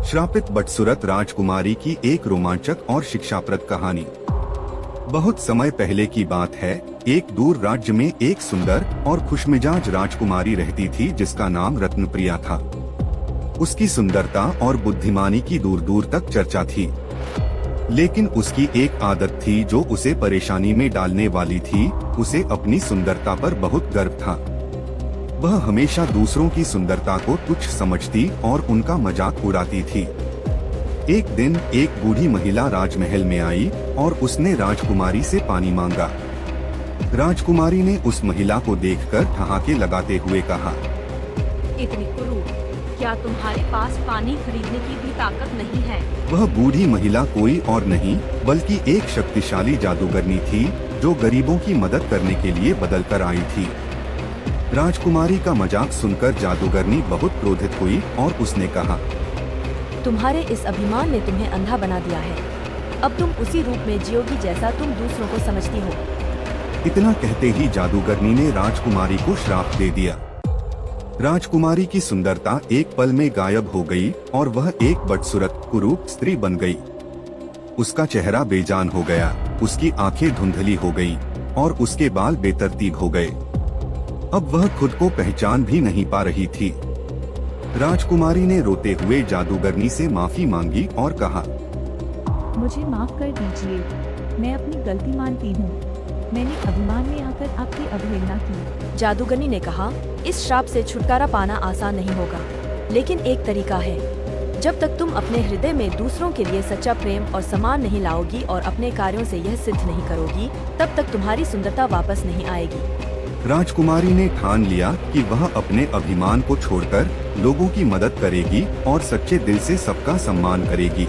श्रापित बदसूरत राजकुमारी की एक रोमांचक और शिक्षाप्रद कहानी। बहुत समय पहले की बात है, एक दूर राज्य में एक सुंदर और खुशमिजाज राजकुमारी रहती थी जिसका नाम रत्नप्रिया था। उसकी सुंदरता और बुद्धिमानी की दूर दूर तक चर्चा थी, लेकिन उसकी एक आदत थी जो उसे परेशानी में डालने वाली थी। उसे अपनी सुंदरता पर बहुत गर्व था। वह हमेशा दूसरों की सुंदरता को तुच्छ समझती और उनका मजाक उड़ाती थी। एक दिन एक बूढ़ी महिला राजमहल में आई और उसने राजकुमारी से पानी मांगा। राजकुमारी ने उस महिला को देखकर ठहाके लगाते हुए कहा, इतनी कुरूप, क्या तुम्हारे पास पानी खरीदने की भी ताकत नहीं है? वह बूढ़ी महिला कोई और नहीं बल्कि एक शक्तिशाली जादूगरनी थी जो गरीबों की मदद करने के लिए बदल कर आई थी। राजकुमारी का मजाक सुनकर जादूगरनी बहुत क्रोधित हुई और उसने कहा, तुम्हारे इस अभिमान ने तुम्हें अंधा बना दिया है। अब तुम उसी रूप में जियोगी जैसा तुम दूसरों को समझती हो। इतना कहते ही जादूगरनी ने राजकुमारी को श्राप दे दिया। राजकुमारी की सुंदरता एक पल में गायब हो गई और वह एक बदसूरत कुरूप स्त्री बन गई। उसका चेहरा बेजान हो गया, उसकी आंखें धुंधली हो गईं और उसके बाल बेतरतीब हो गए। अब वह खुद को पहचान भी नहीं पा रही थी। राजकुमारी ने रोते हुए जादूगरनी से माफी मांगी और कहा, मुझे माफ कर दीजिए, मैं अपनी गलती मानती हूँ। मैंने अभिमान में आकर आपकी अवहेलना की। जादूगरनी ने कहा, इस श्राप से छुटकारा पाना आसान नहीं होगा, लेकिन एक तरीका है। जब तक तुम अपने हृदय में दूसरों के लिए सच्चा प्रेम और सम्मान नहीं लाओगी और अपने कार्यों से यह सिद्ध नहीं करोगी, तब तक तुम्हारी सुंदरता वापस नहीं आएगी। राजकुमारी ने ठान लिया कि वह अपने अभिमान को छोड़कर लोगों की मदद करेगी और सच्चे दिल से सबका सम्मान करेगी।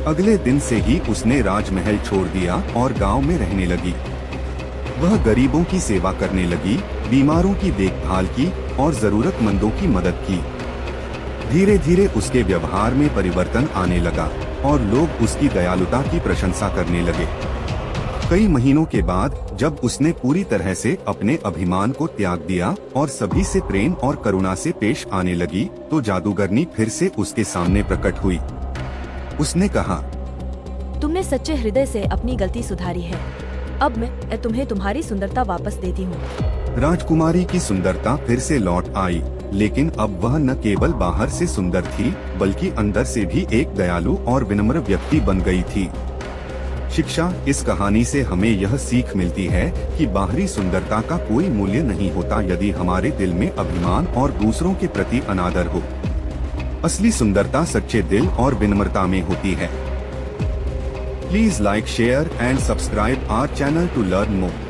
अगले दिन से ही उसने राजमहल छोड़ दिया और गांव में रहने लगी। वह गरीबों की सेवा करने लगी, बीमारों की देखभाल की और जरूरतमंदों की मदद की। धीरे धीरे उसके व्यवहार में परिवर्तन आने लगा और लोग उसकी दयालुता की प्रशंसा करने लगे। कई महीनों के बाद जब उसने पूरी तरह से अपने अभिमान को त्याग दिया और सभी से प्रेम और करुणा से पेश आने लगी, तो जादूगरनी फिर से उसके सामने प्रकट हुई। उसने कहा, तुमने सच्चे हृदय से अपनी गलती सुधारी है। अब मैं तुम्हें तुम्हारी सुंदरता वापस देती हूँ। राजकुमारी की सुंदरता फिर से लौट आई, लेकिन अब वह न केवल बाहर से सुंदर थी बल्कि अंदर से भी एक दयालु और विनम्र व्यक्ति बन गई थी। शिक्षा: इस कहानी से हमें यह सीख मिलती है कि बाहरी सुंदरता का कोई मूल्य नहीं होता यदि हमारे दिल में अभिमान और दूसरों के प्रति अनादर हो। असली सुंदरता सच्चे दिल और विनम्रता में होती है। Please like, share and subscribe our channel to learn more.